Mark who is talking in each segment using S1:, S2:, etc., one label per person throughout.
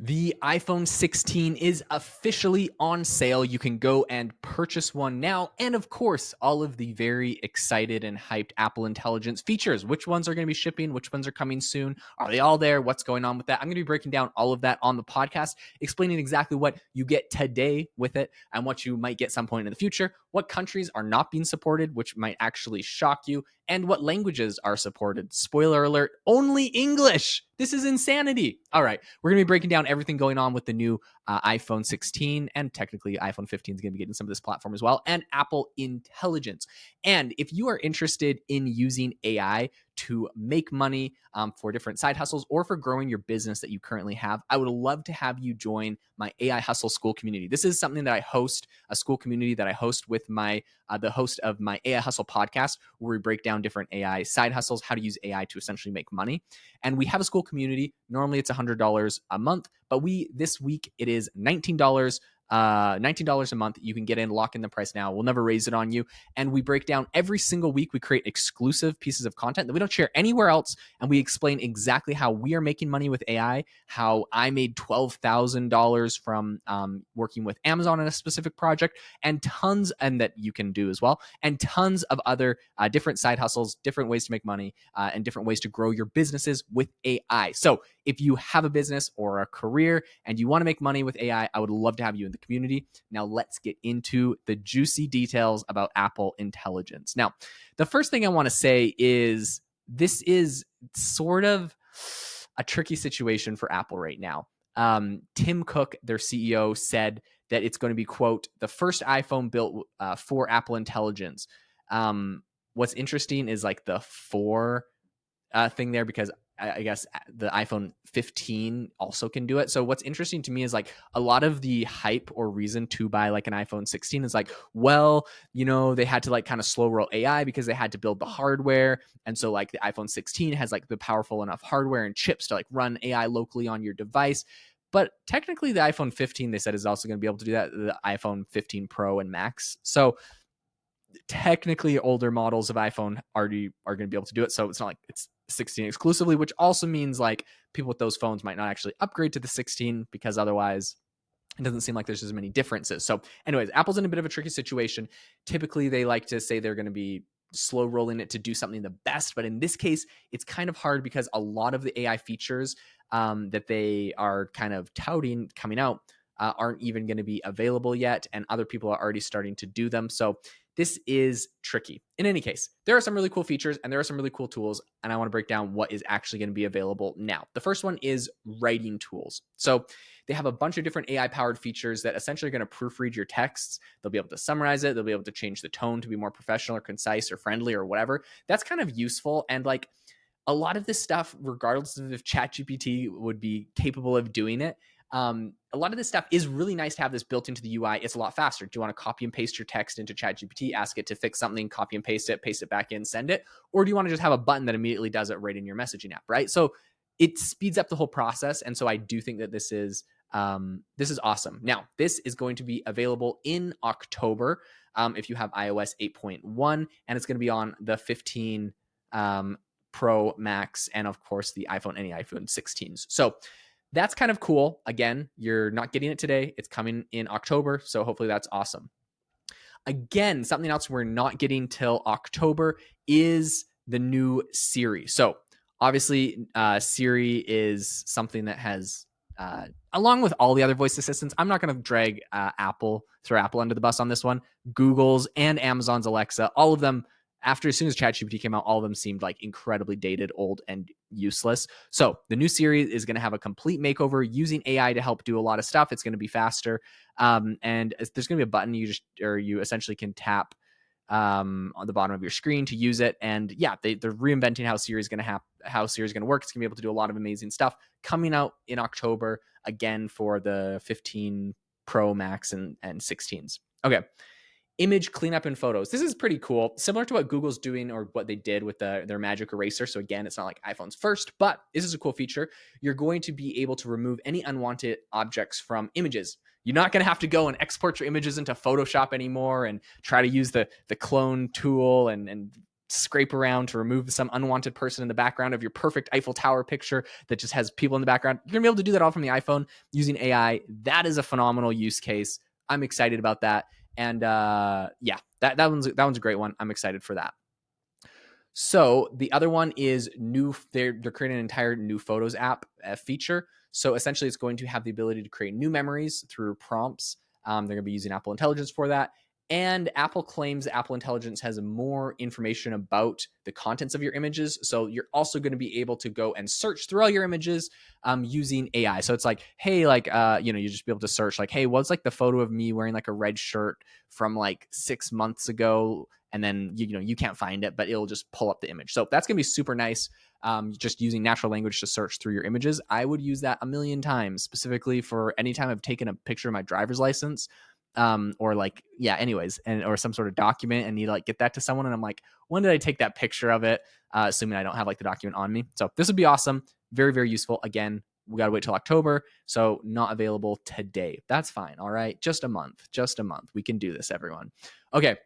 S1: The iPhone 16 is officially on sale. You can go and purchase one now. And of course, all of the very excited and hyped Apple Intelligence features. Which ones are going to be shipping? Which ones are coming soon? Are they all there? What's going on with that? I'm going to be breaking down all of that on the podcast, explaining exactly what you get today with it and what you might get some point in the future, what countries are not being supported, which might actually shock you, and what languages are supported. Spoiler alert, only English. This is insanity. All right, we're going to be breaking down everything going on with the new iPhone 16, and technically iPhone 15 is going to be getting some of this platform as well, and Apple Intelligence. And if you are interested in using AI to make money for different side hustles or for growing your business that you currently have, I would love to have you join my AI Hustle School community. This is something that I host, a school community that I host with my the host of my AI Hustle podcast, where we break down different AI side hustles, how to use AI to essentially make money. And we have a school community. Normally it's $100 a month, but this week it is $19. $19 a month. You can get in, lock in the price now. We'll never raise it on you. And we break down every single week. We create exclusive pieces of content that we don't share anywhere else. And we explain exactly how we are making money with AI, how I made $12,000 from working with Amazon on a specific project, and that you can do as well, and tons of other different side hustles, different ways to make money, and different ways to grow your businesses with AI. So if you have a business or a career and you want to make money with AI, I would love to have you in the community. Now let's get into the juicy details about Apple Intelligence. Now, the first thing I want to say is this is sort of a tricky situation for Apple right now. Tim Cook, their CEO, said that it's going to be, quote, the first iPhone built for Apple Intelligence. What's interesting is like the for thing there, because I guess the iPhone 15 also can do it. So what's interesting to me is like a lot of the hype or reason to buy like an iPhone 16 is like, well, they had to like kind of slow roll AI because they had to build the hardware. And so like the iPhone 16 has like the powerful enough hardware and chips to like run AI locally on your device. But technically the iPhone 15, they said, is also going to be able to do that, the iPhone 15 Pro and Max. So technically older models of iPhone already are going to be able to do it. So it's not like it's 16 exclusively, which also means like people with those phones might not actually upgrade to the 16 because otherwise it doesn't seem like there's as many differences. So anyways, Apple's in a bit of a tricky situation. Typically they like to say they're going to be slow rolling it to do something the best. But in this case, it's kind of hard because a lot of the AI features that they are kind of touting coming out aren't even going to be available yet. And other people are already starting to do them. So this is tricky. In any case, there are some really cool features and there are some really cool tools, and I want to break down what is actually going to be available now. The first one is writing tools. So they have a bunch of different AI-powered features that essentially are going to proofread your texts. They'll be able to summarize it. They'll be able to change the tone to be more professional or concise or friendly or whatever. That's kind of useful. And like a lot of this stuff, regardless of if ChatGPT would be capable of doing it, a lot of this stuff is really nice to have this built into the UI. It's a lot faster. Do you want to copy and paste your text into ChatGPT, ask it to fix something, copy and paste it back in, send it? Or do you want to just have a button that immediately does it right in your messaging app, right? So it speeds up the whole process. And so I do think that this is awesome. Now, this is going to be available in October if you have iOS 8.1, and it's going to be on the 15 Pro Max and, of course, the any iPhone 16s. So that's kind of cool. Again, you're not getting it today. It's coming in October. So hopefully that's awesome. Again, something else we're not getting till October is the new Siri. So obviously Siri is something that has, along with all the other voice assistants, I'm not going to drag throw Apple under the bus on this one. Google's and Amazon's Alexa, all of them, as soon as ChatGPT came out, all of them seemed like incredibly dated, old, and useless. So the new Siri is going to have a complete makeover using AI to help do a lot of stuff. It's going to be faster. And there's going to be a button you essentially can tap on the bottom of your screen to use it. And yeah, they're reinventing how Siri is going to work. It's going to be able to do a lot of amazing stuff coming out in October, again, for the 15 Pro Max and 16s. Okay. Image cleanup in photos. This is pretty cool. Similar to what Google's doing or what they did with their Magic Eraser. So again, it's not like iPhone's first, but this is a cool feature. You're going to be able to remove any unwanted objects from images. You're not going to have to go and export your images into Photoshop anymore and try to use the clone tool and scrape around to remove some unwanted person in the background of your perfect Eiffel Tower picture that just has people in the background. You're gonna be able to do that all from the iPhone using AI. That is a phenomenal use case. I'm excited about that. And yeah, that one's a great one. I'm excited for that. So the other one is new. They're creating an entire new Photos app feature. So essentially, it's going to have the ability to create new memories through prompts. They're going to be using Apple Intelligence for that. And Apple claims Apple Intelligence has more information about the contents of your images. So you're also going to be able to go and search through all your images using AI. So it's like, hey, like, you just be able to search like, hey, what's like the photo of me wearing like a red shirt from like 6 months ago? And then, you can't find it, but it'll just pull up the image. So that's going to be super nice. Just using natural language to search through your images. I would use that a million times, specifically for anytime I've taken a picture of my driver's license or like, yeah, anyways, or some sort of document and need to like get that to someone. And I'm like, when did I take that picture of it? Assuming I don't have like the document on me. So this would be awesome. Very, very useful. Again, we got to wait till October. So not available today. That's fine. All right. Just a month. We can do this, everyone. Okay.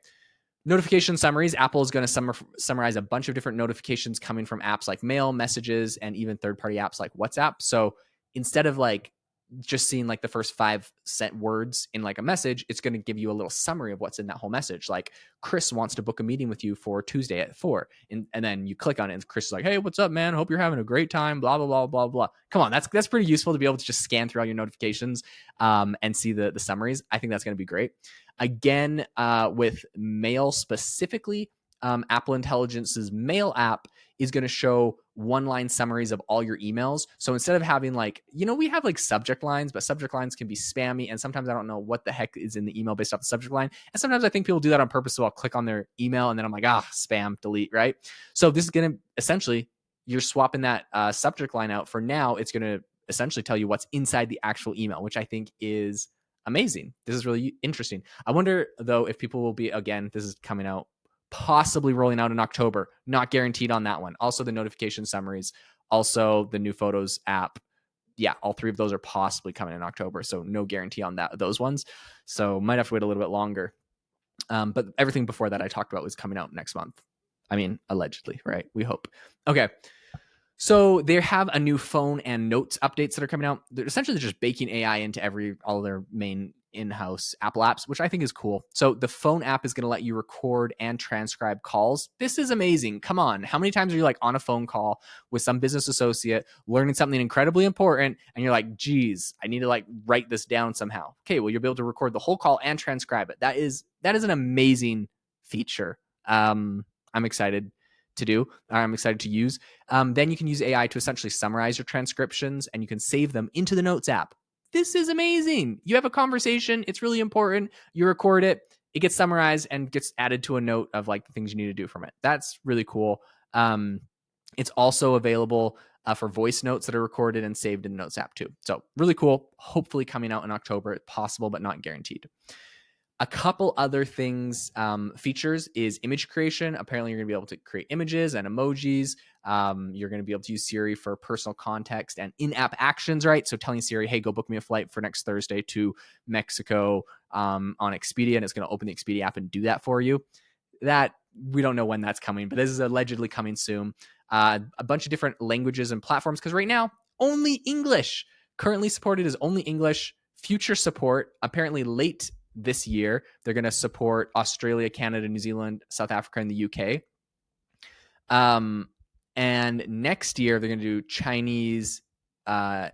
S1: Notification summaries. Apple is going to summarize a bunch of different notifications coming from apps like Mail, Messages, and even third-party apps like WhatsApp. So instead of like just seeing like the first 5 set words in like a message, it's going to give you a little summary of what's in that whole message. Like Chris wants to book a meeting with you for Tuesday at 4. And then you click on it and Chris is like, hey, what's up, man? Hope you're having a great time, blah, blah, blah, blah, blah. Come on. That's pretty useful to be able to just scan through all your notifications and see the summaries. I think that's going to be great. Again, with Mail specifically, Apple Intelligence's Mail app is going to show one-line summaries of all your emails. So instead of having like, we have like subject lines, but subject lines can be spammy. And sometimes I don't know what the heck is in the email based off the subject line. And sometimes I think people do that on purpose. So I'll click on their email and then I'm like, spam, delete, right? So this is going to essentially, you're swapping that subject line out. For now, it's going to essentially tell you what's inside the actual email, which I think is amazing. This is really interesting. I wonder though if people will be, again, this is coming out, possibly rolling out in October, not guaranteed on that one. Also the notification summaries, also the new Photos app. Yeah, all 3 of those are possibly coming in October. So no guarantee on those ones. So might have to wait a little bit longer. But everything before that I talked about was coming out next month. I mean, allegedly, right? We hope. Okay. So they have a new phone and notes updates that are coming out. They're essentially just baking AI into all of their main in-house Apple apps, which I think is cool. So the phone app is going to let you record and transcribe calls. This is amazing. Come on. How many times are you like on a phone call with some business associate learning something incredibly important and you're like, geez, I need to like write this down somehow. Okay, well, you'll be able to record the whole call and transcribe it. That is an amazing feature. I'm excited to do. I'm excited to use. Then you can use AI to essentially summarize your transcriptions and you can save them into the Notes app. This is amazing. You have a conversation. It's really important. You record it. It gets summarized and gets added to a note of like the things you need to do from it. That's really cool. It's also available for voice notes that are recorded and saved in the Notes app too. So really cool. Hopefully coming out in October. It's possible, but not guaranteed. A couple other things, features is image creation. Apparently, you're going to be able to create images and emojis. You're going to be able to use Siri for personal context and in-app actions, right? So telling Siri, hey, go book me a flight for next Thursday to Mexico on Expedia, and it's going to open the Expedia app and do that for you. That we don't know when that's coming, but this is allegedly coming soon. A bunch of different languages and platforms, because right now, only English. Currently supported is only English. Future support, apparently late this year, they're going to support Australia, Canada, New Zealand, South Africa, and the UK. And next year, they're going to do Chinese,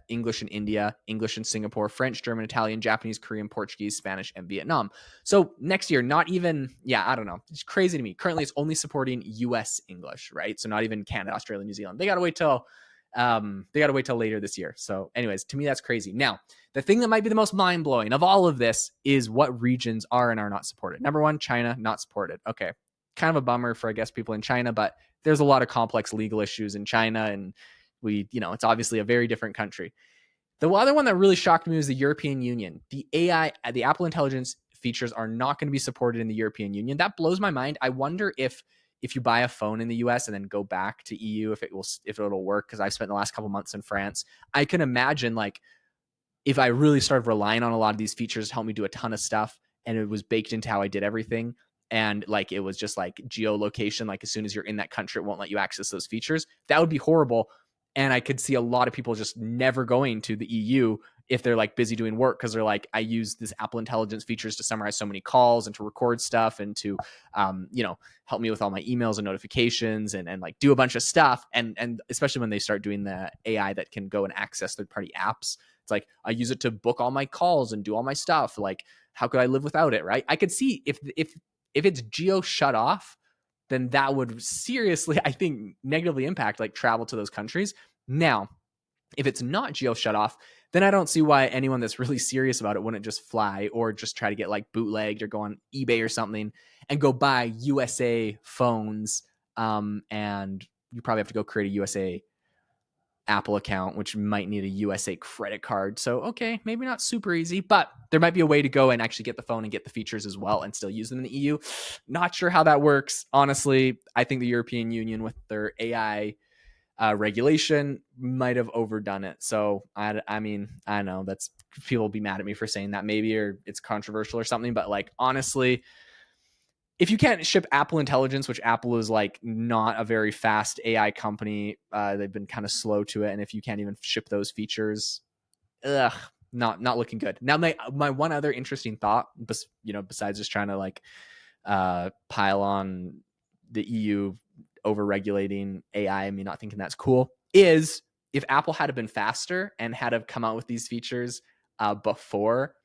S1: English in India, English in Singapore, French, German, Italian, Japanese, Korean, Portuguese, Spanish, and Vietnam. So next year, not even, I don't know. It's crazy to me. Currently, it's only supporting US English, right? So not even Canada, Australia, New Zealand. They got to wait till later this year. So anyways, to me, that's crazy. Now, the thing that might be the most mind-blowing of all of this is what regions are and are not supported. Number 1, China, not supported. Okay. Kind of a bummer for, I guess, people in China, but there's a lot of complex legal issues in China, and it's obviously a very different country. The other one that really shocked me was the European Union. The the Apple Intelligence features are not going to be supported in the European Union. That blows my mind. I wonder if you buy a phone in the US and then go back to EU, if it'll work, because I've spent the last couple months in France. I can imagine like if I really started relying on a lot of these features to help me do a ton of stuff and it was baked into how I did everything, and like it was just like geolocation, like as soon as you're in that country, it won't let you access those features. That would be horrible. And I could see a lot of people just never going to the EU if they're like busy doing work, because they're like, I use this Apple Intelligence features to summarize so many calls and to record stuff and to help me with all my emails and notifications and like do a bunch of stuff. And especially when they start doing the AI that can go and access third-party apps, it's like I use it to book all my calls and do all my stuff. Like, how could I live without it? Right? I could see if it's geo shut off, then that would seriously, I think, negatively impact like travel to those countries. Now, if it's not geo shut off, then I don't see why anyone that's really serious about it wouldn't just fly or just try to get like bootlegged or go on eBay or something and go buy USA phones. And you probably have to go create a USA Apple account, which might need a USA credit card. So, okay, maybe not super easy, but there might be a way to go and actually get the phone and get the features as well and still use them in the EU. Not sure how that works. Honestly, I think the European Union with their AI regulation might have overdone it. So, I mean, I know that's, people will be mad at me for saying that maybe, or it's controversial or something, but like, honestly, if you can't ship Apple Intelligence, which Apple is like not a very fast AI company, they've been kind of slow to it. And if you can't even ship those features, not looking good. Now, my one other interesting thought, besides just trying to like pile on the EU over regulating AI, and me not thinking that's cool, is if Apple had been faster and had have come out with these features before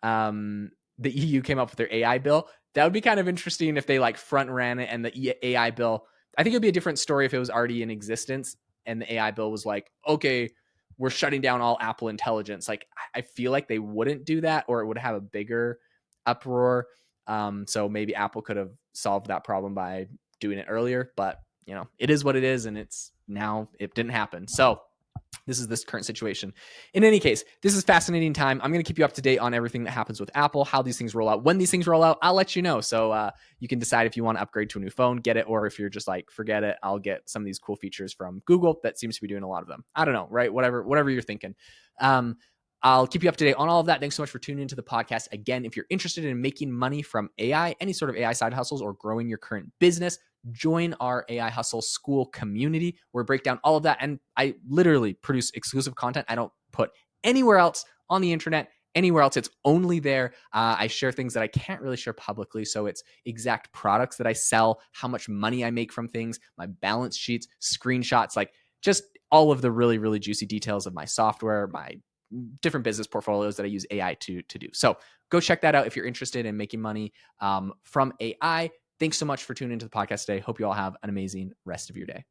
S1: the EU came up with their AI bill. That would be kind of interesting if they like front ran it and the AI bill. I think it'd be a different story if it was already in existence and the AI bill was like, okay, we're shutting down all Apple Intelligence. Like, I feel like they wouldn't do that, or it would have a bigger uproar. So maybe Apple could have solved that problem by doing it earlier, but it is what it is, and it's now it didn't happen. So this is this current situation. In any case, this is fascinating time. I'm going to keep you up to date on everything that happens with Apple, how these things roll out. When these things roll out, I'll let you know. So you can decide if you want to upgrade to a new phone, get it, or if you're just like, forget it, I'll get some of these cool features from Google that seems to be doing a lot of them. I don't know, right? Whatever you're thinking. I'll keep you up to date on all of that. Thanks so much for tuning into the podcast. Again, if you're interested in making money from AI, any sort of AI side hustles, or growing your current business, join our AI Hustle School community where we break down all of that. And I literally produce exclusive content I don't put anywhere else on the internet, anywhere else. It's only there. I share things that I can't really share publicly. So it's exact products that I sell, how much money I make from things, my balance sheets, screenshots, like just all of the really, really juicy details of my software, my different business portfolios that I use AI to do. So go check that out if you're interested in making money from AI. Thanks so much for tuning into the podcast today. Hope you all have an amazing rest of your day.